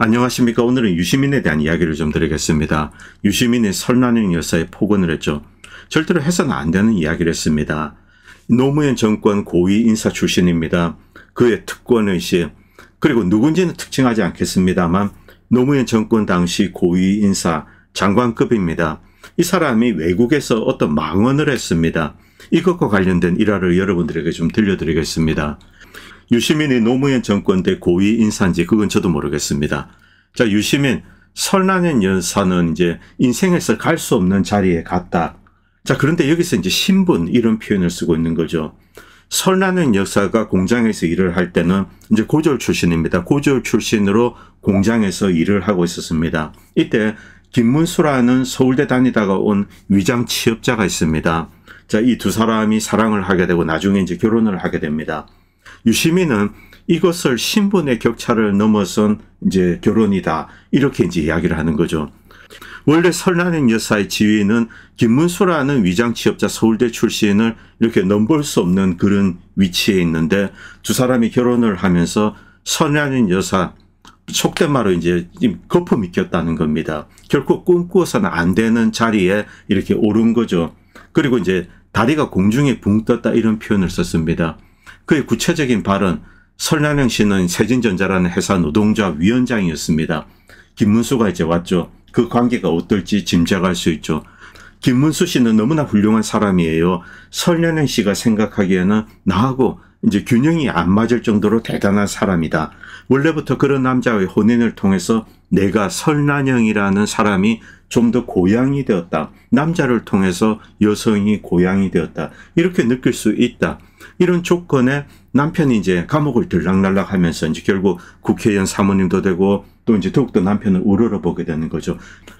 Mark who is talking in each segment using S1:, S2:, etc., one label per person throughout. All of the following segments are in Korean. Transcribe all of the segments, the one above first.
S1: 안녕하십니까. 오늘은 유시민에 대한 이야기를 좀 드리겠습니다. 유시민이 설난영 여사에 폭언을 했죠. 절대로 해서는 안 되는 이야기를 했습니다. 노무현 정권 고위 인사 출신입니다. 그의 특권의식, 그리고 누군지는 특징하지 않겠습니다만 노무현 정권 당시 고위 인사, 장관급입니다. 이 사람이 외국에서 어떤 망언을 했습니다. 이것과 관련된 일화를 여러분들에게 좀 들려드리겠습니다. 유시민이 노무현 정권 때 고위 인사인지 그건 저도 모르겠습니다. 자, 유시민, 설난영 여사는 이제 인생에서 갈 수 없는 자리에 갔다. 자, 그런데 여기서 이제 신분 이런 표현을 쓰고 있는 거죠. 설난영 여사가 공장에서 일을 할 때는 이제 고졸 출신입니다. 고졸 출신으로 공장에서 일을 하고 있었습니다. 이때 김문수라는 서울대 다니다가 온 위장 취업자가 있습니다. 자, 이 두 사람이 사랑을 하게 되고 나중에 이제 결혼을 하게 됩니다. 유시민은 이것을 신분의 격차를 넘어선 이제 결혼이다. 이렇게 이제 이야기를 하는 거죠. 원래 설난영 여사의 지위는 김문수라는 위장 취업자 서울대 출신을 이렇게 넘볼 수 없는 그런 위치에 있는데 두 사람이 결혼을 하면서 설난영 여사, 속된 말로 이제 거품이 꼈다는 겁니다. 결코 꿈꾸어서는 안 되는 자리에 이렇게 오른 거죠. 그리고 이제 다리가 공중에 붕 떴다 이런 표현을 썼습니다. 그의 구체적인 발언, 설난영 씨는 세진전자라는 회사 노동조합 위원장이었습니다. 김문수가 이제 왔죠. 그 관계가 어떨지 짐작할 수 있죠. 김문수 씨는 너무나 훌륭한 사람이에요. 설난영 씨가 생각하기에는 나하고 이제 균형이 안 맞을 정도로 대단한 사람이다. 원래부터 그런 남자의 혼인을 통해서 내가 설난영이라는 사람이 좀 더 고양이 되었다. 남자를 통해서 여성이 고양이 되었다. 이렇게 느낄 수 있다. 이런 조건에 남편이 이제 감옥을 들락날락 하면서 이제 결국 국회의원 사모님도 되고 또 이제 더욱더 남편을 우러러보게 되는 거죠.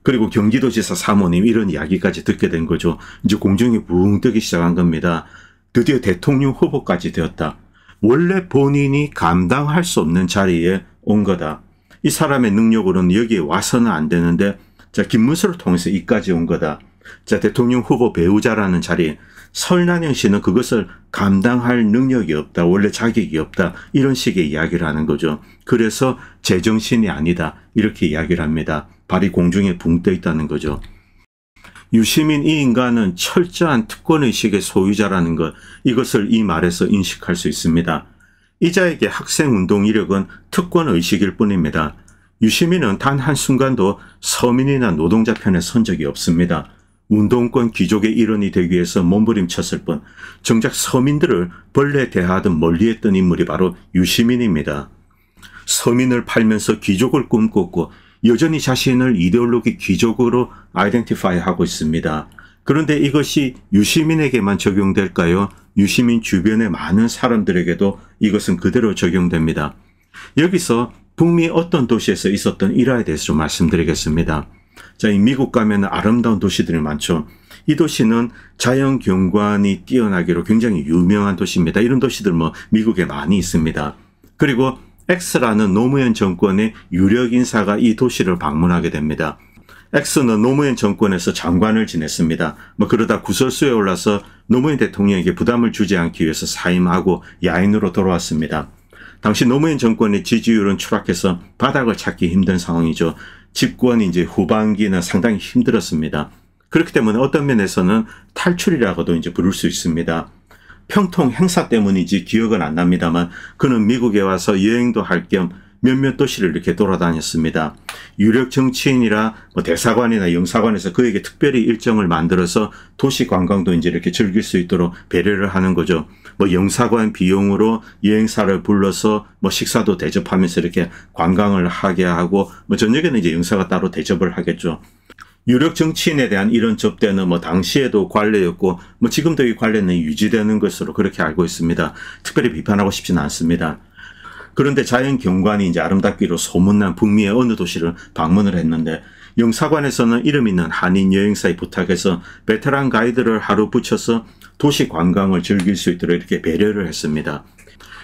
S1: 그리고 경기도지사 사모님 이런 이야기까지 듣게 된 거죠. 이제 공중이 붕 뜨기 시작한 겁니다. 드디어 대통령 후보까지 되었다. 원래 본인이 감당할 수 없는 자리에 온 거다. 이 사람의 능력으로는 여기에 와서는 안 되는데 자, 김문수를 통해서 이까지 온 거다. 자, 대통령 후보 배우자라는 자리, 설난영 씨는 그것을 감당할 능력이 없다. 원래 자격이 없다. 이런 식의 이야기를 하는 거죠. 그래서 제정신이 아니다. 이렇게 이야기를 합니다. 발이 공중에 붕 떠 있다는 거죠. 유시민 이 인간은 철저한 특권의식의 소유자라는 것, 이것을 이 말에서 인식할 수 있습니다. 이자에게 학생운동 이력은 특권의식일 뿐입니다. 유시민은 단 한순간도 서민이나 노동자 편에 선 적이 없습니다. 운동권 귀족의 일원이 되기 위해서 몸부림쳤을 뿐 정작 서민들을 벌레 대하듯 멀리했던 인물이 바로 유시민입니다. 서민을 팔면서 귀족을 꿈꿨고 여전히 자신을 이데올로기 귀족으로 아이덴티파이하고 있습니다. 그런데 이것이 유시민에게만 적용될까요? 유시민 주변의 많은 사람들에게도 이것은 그대로 적용됩니다. 여기서 북미 어떤 도시에서 있었던 일화에 대해서 좀 말씀드리겠습니다. 자, 이 미국 가면 아름다운 도시들이 많죠. 이 도시는 자연 경관이 뛰어나기로 굉장히 유명한 도시입니다. 이런 도시들 뭐 미국에 많이 있습니다. 그리고 X라는 노무현 정권의 유력 인사가 이 도시를 방문하게 됩니다. X는 노무현 정권에서 장관을 지냈습니다. 뭐 그러다 구설수에 올라서 노무현 대통령에게 부담을 주지 않기 위해서 사임하고 야인으로 돌아왔습니다. 당시 노무현 정권의 지지율은 추락해서 바닥을 찾기 힘든 상황이죠. 집권이 이제 후반기는 상당히 힘들었습니다. 그렇기 때문에 어떤 면에서는 탈출이라고도 이제 부를 수 있습니다. 평통 행사 때문인지 기억은 안 납니다만 그는 미국에 와서 여행도 할 겸 몇몇 도시를 이렇게 돌아다녔습니다. 유력 정치인이라 뭐 대사관이나 영사관에서 그에게 특별히 일정을 만들어서 도시 관광도 이제 이렇게 즐길 수 있도록 배려를 하는 거죠. 뭐 영사관 비용으로 여행사를 불러서 뭐 식사도 대접하면서 이렇게 관광을 하게 하고 뭐 저녁에는 이제 영사가 따로 대접을 하겠죠. 유력 정치인에 대한 이런 접대는 뭐 당시에도 관례였고 뭐 지금도 이 관례는 유지되는 것으로 그렇게 알고 있습니다. 특별히 비판하고 싶지는 않습니다. 그런데 자연 경관이 이제 아름답기로 소문난 북미의 어느 도시를 방문을 했는데 영사관에서는 이름 있는 한인 여행사에 부탁해서 베테랑 가이드를 하루 붙여서 도시 관광을 즐길 수 있도록 이렇게 배려를 했습니다.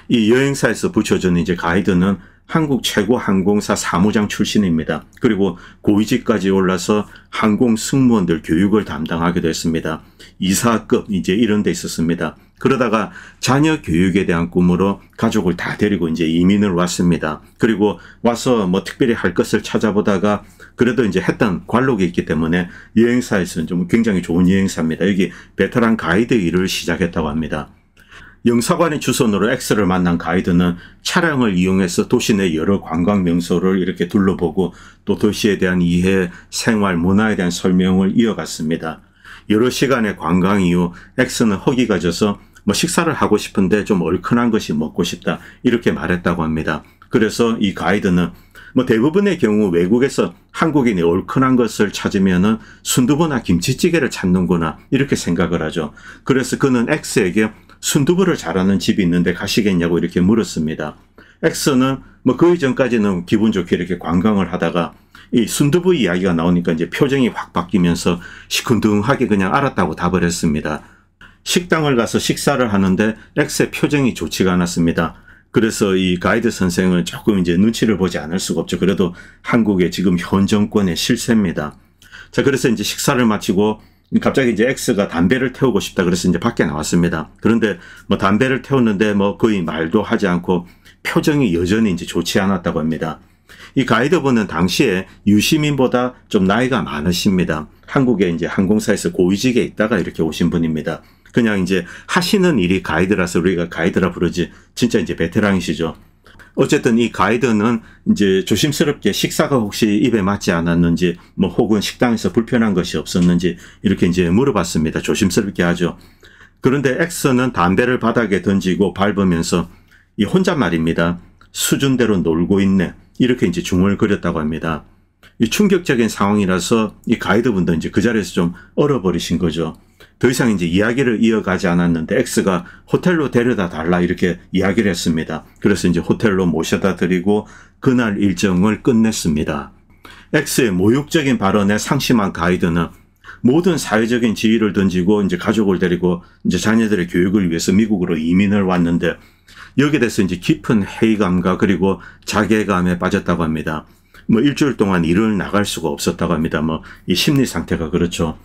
S1: 이 여행사에서 붙여준 이제 가이드는 한국 최고 항공사 사무장 출신입니다. 그리고 고위직까지 올라서 항공 승무원들 교육을 담당하게 됐습니다. 이사급 이제 이런 데 있었습니다. 그러다가 자녀 교육에 대한 꿈으로 가족을 다 데리고 이제 이민을 왔습니다. 그리고 와서 뭐 특별히 할 것을 찾아보다가 그래도 이제 했던 관록이 있기 때문에 여행사에서는 좀 굉장히 좋은 여행사입니다. 여기 베테랑 가이드 일을 시작했다고 합니다. 영사관의 주선으로 X를 만난 가이드는 차량을 이용해서 도시 내 여러 관광 명소를 이렇게 둘러보고 또 도시에 대한 이해, 생활, 문화에 대한 설명을 이어갔습니다. 여러 시간의 관광 이후 X는 허기가 져서 뭐 식사를 하고 싶은데 좀 얼큰한 것이 먹고 싶다 이렇게 말했다고 합니다. 그래서 이 가이드는 뭐 대부분의 경우 외국에서 한국인이 얼큰한 것을 찾으면은 순두부나 김치찌개를 찾는구나 이렇게 생각을 하죠. 그래서 그는 X에게 순두부를 잘하는 집이 있는데 가시겠냐고 이렇게 물었습니다. X는 뭐 그 이전까지는 기분 좋게 이렇게 관광을 하다가 이 순두부 이야기가 나오니까 이제 표정이 확 바뀌면서 시큰둥하게 그냥 알았다고 답을 했습니다. 식당을 가서 식사를 하는데 X의 표정이 좋지가 않았습니다. 그래서 이 가이드 선생은 조금 이제 눈치를 보지 않을 수가 없죠. 그래도 한국의 지금 현 정권의 실세입니다. 자, 그래서 이제 식사를 마치고 갑자기 이제 X가 담배를 태우고 싶다 그래서 이제 밖에 나왔습니다. 그런데 뭐 담배를 태웠는데 뭐 거의 말도 하지 않고 표정이 여전히 이제 좋지 않았다고 합니다. 이 가이드분은 당시에 유시민보다 좀 나이가 많으십니다. 한국에 이제 항공사에서 고위직에 있다가 이렇게 오신 분입니다. 그냥 이제 하시는 일이 가이드라서 우리가 가이드라 부르지 진짜 이제 베테랑이시죠. 어쨌든 이 가이드는 이제 조심스럽게 식사가 혹시 입에 맞지 않았는지 뭐 혹은 식당에서 불편한 것이 없었는지 이렇게 이제 물어봤습니다. 조심스럽게 하죠. 그런데 X는 담배를 바닥에 던지고 밟으면서 이 혼잣말입니다. 수준대로 놀고 있네. 이렇게 이제 중얼거렸다고 합니다. 이 충격적인 상황이라서 이 가이드분도 이제 그 자리에서 좀 얼어버리신 거죠. 더 이상 이제 이야기를 이어가지 않았는데 X가 호텔로 데려다 달라 이렇게 이야기를 했습니다. 그래서 이제 호텔로 모셔다 드리고 그날 일정을 끝냈습니다. X의 모욕적인 발언에 상심한 가이드는 모든 사회적인 지위를 던지고 이제 가족을 데리고 이제 자녀들의 교육을 위해서 미국으로 이민을 왔는데 여기에 대해서 이제 깊은 회의감과 그리고 자괴감에 빠졌다고 합니다. 뭐 일주일 동안 일을 나갈 수가 없었다고 합니다. 뭐 이 심리 상태가 그렇죠.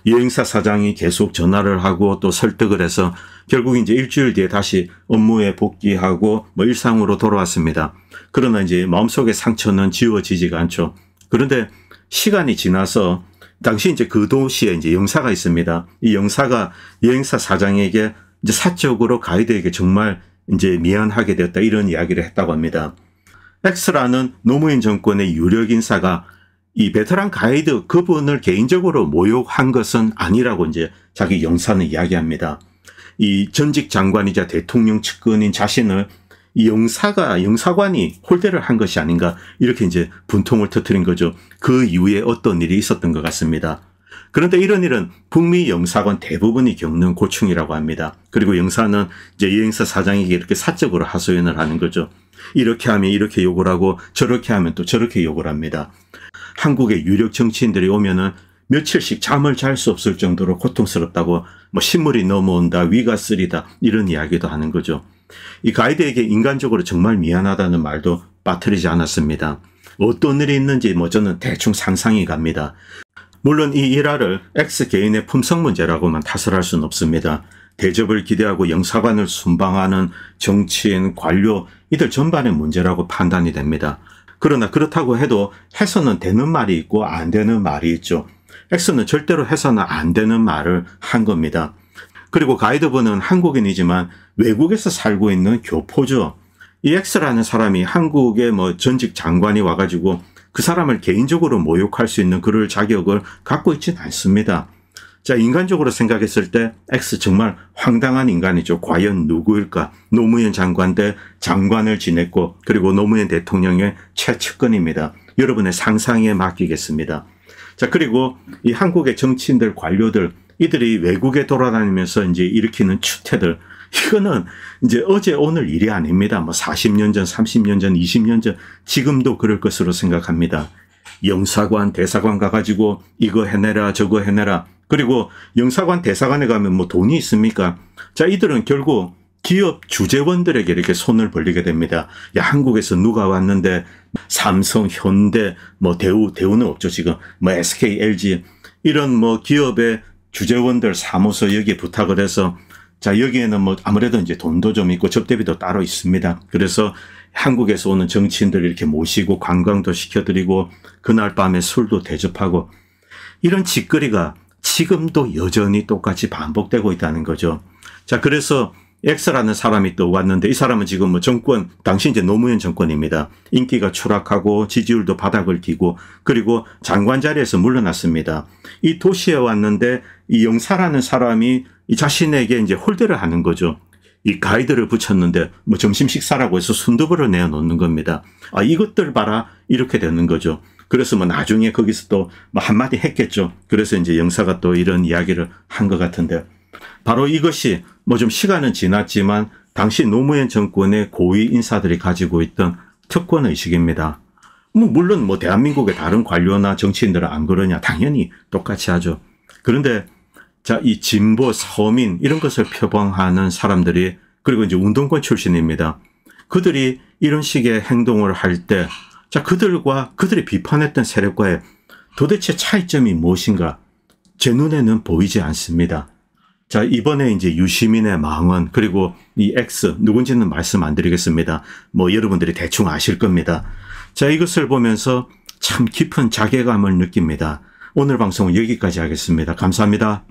S1: 여행사 사장이 계속 전화를 하고 또 설득을 해서 결국 이제 일주일 뒤에 다시 업무에 복귀하고 뭐 일상으로 돌아왔습니다. 그러나 이제 마음속의 상처는 지워지지가 않죠. 그런데 시간이 지나서 당시 이제 그 도시에 이제 영사가 있습니다. 이 영사가 여행사 사장에게 이제 사적으로 가이드에게 정말 이제 미안하게 되었다 이런 이야기를 했다고 합니다. X라는 노무현 정권의 유력 인사가 이 베테랑 가이드 그분을 개인적으로 모욕한 것은 아니라고 이제 자기 영사는 이야기합니다. 이 전직 장관이자 대통령 측근인 자신을 이 영사관이 홀대를 한 것이 아닌가 이렇게 이제 분통을 터뜨린 거죠. 그 이후에 어떤 일이 있었던 것 같습니다. 그런데 이런 일은 북미 영사관 대부분이 겪는 고충이라고 합니다. 그리고 영사는 이제 여행사 사장에게 이렇게 사적으로 하소연을 하는 거죠. 이렇게 하면 이렇게 욕을 하고 저렇게 하면 또 저렇게 욕을 합니다. 한국의 유력 정치인들이 오면은 며칠씩 잠을 잘 수 없을 정도로 고통스럽다고 뭐 신물이 넘어온다, 위가 쓰리다 이런 이야기도 하는 거죠. 이 가이드에게 인간적으로 정말 미안하다는 말도 빠뜨리지 않았습니다. 어떤 일이 있는지 뭐 저는 대충 상상이 갑니다. 물론 이 일화를 X 개인의 품성 문제라고만 탓을 할 수는 없습니다. 대접을 기대하고 영사관을 순방하는 정치인, 관료 이들 전반의 문제라고 판단이 됩니다. 그러나 그렇다고 해도 해서는 되는 말이 있고 안 되는 말이 있죠. X는 절대로 해서는 안 되는 말을 한 겁니다. 그리고 가이드분은 한국인이지만 외국에서 살고 있는 교포죠. 이 X라는 사람이 한국의 뭐 전직 장관이 와가지고 그 사람을 개인적으로 모욕할 수 있는 그럴 자격을 갖고 있지는 않습니다. 자, 인간적으로 생각했을 때 X 정말 황당한 인간이죠. 과연 누구일까? 노무현 장관 때 장관을 지냈고 그리고 노무현 대통령의 최측근입니다. 여러분의 상상에 맡기겠습니다. 자, 그리고 이 한국의 정치인들, 관료들 이들이 외국에 돌아다니면서 이제 일으키는 추태들 이거는 이제 어제 오늘 일이 아닙니다. 뭐 40년 전, 30년 전, 20년 전 지금도 그럴 것으로 생각합니다. 영사관, 대사관 가가지고 이거 해내라 저거 해내라. 그리고 영사관, 대사관에 가면 뭐 돈이 있습니까? 자, 이들은 결국 기업 주재원들에게 이렇게 손을 벌리게 됩니다. 야, 한국에서 누가 왔는데 삼성, 현대, 뭐 대우는 없죠, 지금. 뭐 SK, LG 이런 뭐 기업의 주재원들 사무소 여기에 부탁을 해서 자, 여기에는 뭐 아무래도 이제 돈도 좀 있고 접대비도 따로 있습니다. 그래서 한국에서 오는 정치인들 이렇게 모시고 관광도 시켜드리고 그날 밤에 술도 대접하고 이런 짓거리가 지금도 여전히 똑같이 반복되고 있다는 거죠. 자, 그래서 X라는 사람이 또 왔는데 이 사람은 지금 뭐 정권, 당시 이제 노무현 정권입니다. 인기가 추락하고 지지율도 바닥을 기고 그리고 장관 자리에서 물러났습니다. 이 도시에 왔는데 이 영사라는 사람이 이 자신에게 이제 홀대를 하는 거죠. 이 가이드를 붙였는데 뭐 점심 식사라고 해서 순두부를 내어놓는 겁니다. 아, 이것들 봐라 이렇게 되는 거죠. 그래서 뭐 나중에 거기서 또 뭐 한마디 했겠죠. 그래서 이제 영사가 또 이런 이야기를 한 것 같은데 바로 이것이 뭐 좀 시간은 지났지만 당시 노무현 정권의 고위 인사들이 가지고 있던 특권의식입니다. 물론 뭐 대한민국의 다른 관료나 정치인들은 안 그러냐 당연히 똑같이 하죠. 그런데 자, 이 진보, 서민 이런 것을 표방하는 사람들이 그리고 이제 운동권 출신입니다. 그들이 이런 식의 행동을 할 때 자, 그들이 비판했던 세력과의 도대체 차이점이 무엇인가? 제 눈에는 보이지 않습니다. 자, 이번에 이제 유시민의 망언 그리고 이 X 누군지는 말씀 안 드리겠습니다. 뭐 여러분들이 대충 아실 겁니다. 자, 이것을 보면서 참 깊은 자괴감을 느낍니다. 오늘 방송은 여기까지 하겠습니다. 감사합니다.